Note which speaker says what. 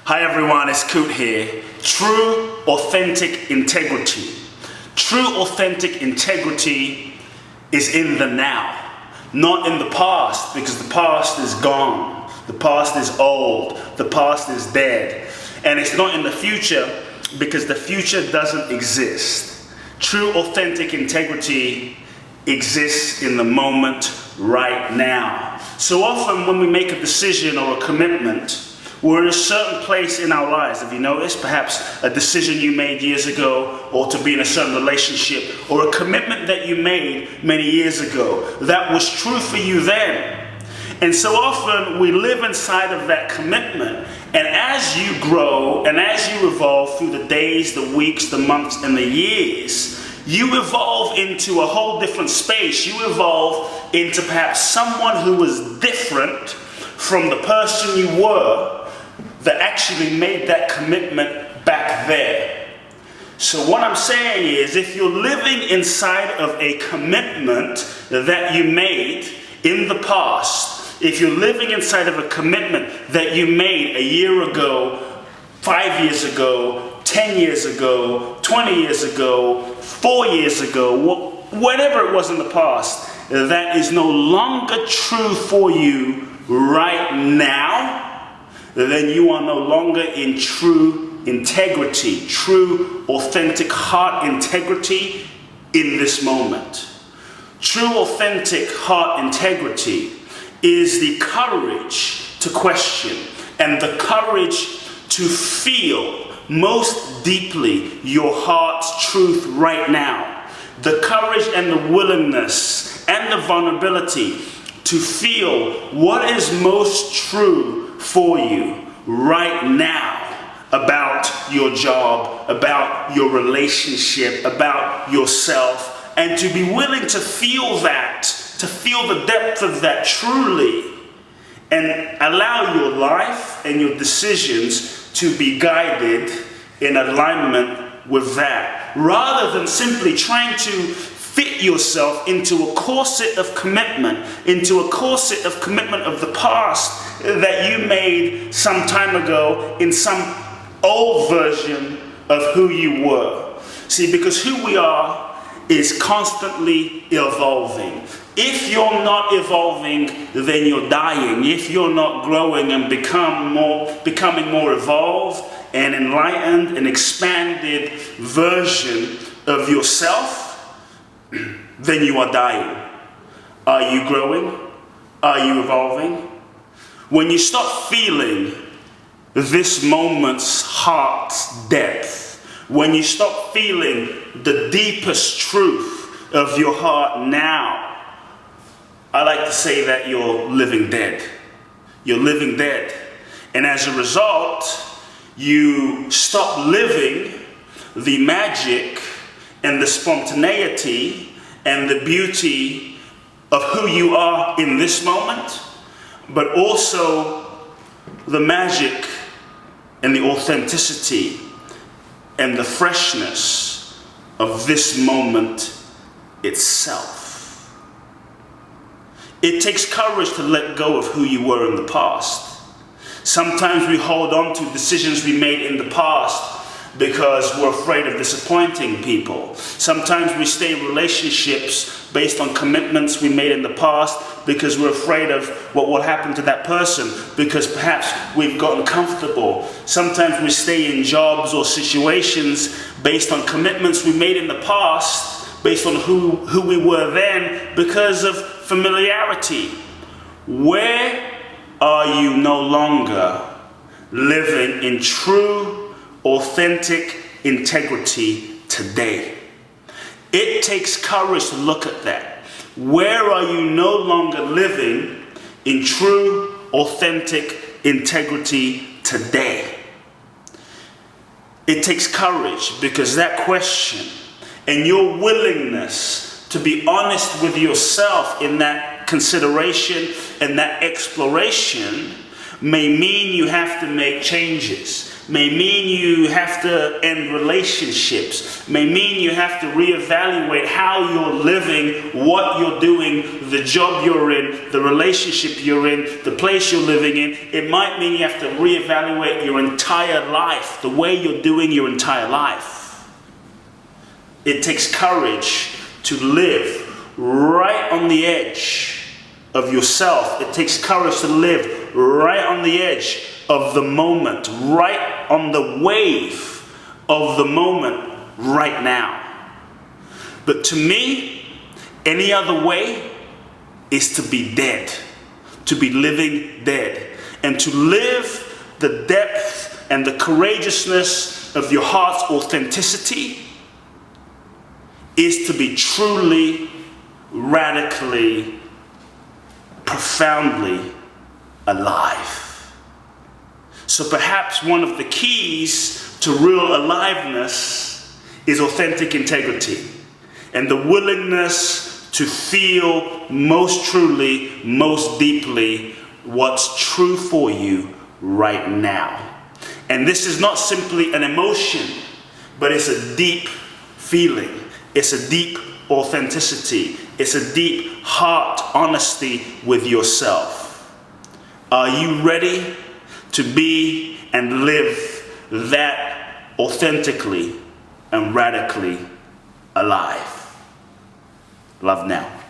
Speaker 1: Hi everyone, it's Kute here. True, authentic integrity. True, authentic integrity is in the now, not in the past, because the past is gone. The past is old. The past is dead. And it's not in the future because the future doesn't exist. True, authentic integrity exists in the moment right now. So often when we make a decision or a commitment, we're in a certain place in our lives. Have you noticed? Perhaps a decision you made years ago, or to be in a certain relationship, or a commitment that you made many years ago that was true for you then. And so often we live inside of that commitment, and as you grow and as you evolve through the days, the weeks, the months, and the years, you evolve into a whole different space. You evolve into perhaps someone who was different from the person you were that actually made that commitment back there. So what I'm saying is, if you're living inside of a commitment that you made in the past, if you're living inside of a commitment that you made a year ago, 5 years ago, 10 years ago, 20 years ago, 4 years ago, whatever it was in the past, that is no longer true for you right now, then you are no longer in true integrity, true authentic heart integrity in this moment. True authentic heart integrity is the courage to question and the courage to feel most deeply your heart's truth right now. The courage and the willingness and the vulnerability to feel what is most true for you right now about your job, about your relationship, about yourself, and to be willing to feel that, to feel the depth of that truly, and allow your life and your decisions to be guided in alignment with that, rather than simply trying to fit yourself into a corset of commitment, into a corset of commitment of the past that you made some time ago in some old version of who you were. See, because who we are is constantly evolving. If you're not evolving, then you're dying. If you're not growing and becoming more evolved and enlightened and expanded version of yourself, then you are dying. Are you growing? Are you evolving? When you stop feeling this moment's heart's depth, when you stop feeling the deepest truth of your heart now, I like to say that you're living dead. You're living dead. And as a result, you stop living the magic and the spontaneity and the beauty of who you are in this moment, but also the magic and the authenticity and the freshness of this moment itself. It takes courage to let go of who you were in the past. Sometimes we hold on to decisions we made in the past because we're afraid of disappointing people. Sometimes we stay in relationships based on commitments we made in the past because we're afraid of what will happen to that person, because perhaps we've gotten comfortable. Sometimes we stay in jobs or situations based on commitments we made in the past, based on who we were then, because of familiarity. Where are you no longer living in true authentic integrity today? It takes courage to look at that. Where are you no longer living in true authentic integrity today? It takes courage, because that question and your willingness to be honest with yourself in that consideration and that exploration may mean you have to make changes, may mean you have to end relationships, may mean you have to reevaluate how you're living, what you're doing, the job you're in, the relationship you're in, the place you're living in. It might mean you have to reevaluate your entire life, the way you're doing your entire life. It takes courage to live right on the edge of yourself. It takes courage to live right on the edge of the moment, right on the wave of the moment right now. But to me, any other way is to be dead, to be living dead, and to live the depth and the courageousness of your heart's authenticity is to be truly, radically, profoundly alive. So perhaps one of the keys to real aliveness is authentic integrity and the willingness to feel most truly, most deeply what's true for you right now. And this is not simply an emotion, but it's a deep feeling. It's a deep authenticity. It's a deep heart honesty with yourself. Are you ready to be and live that authentically and radically alive? Love now.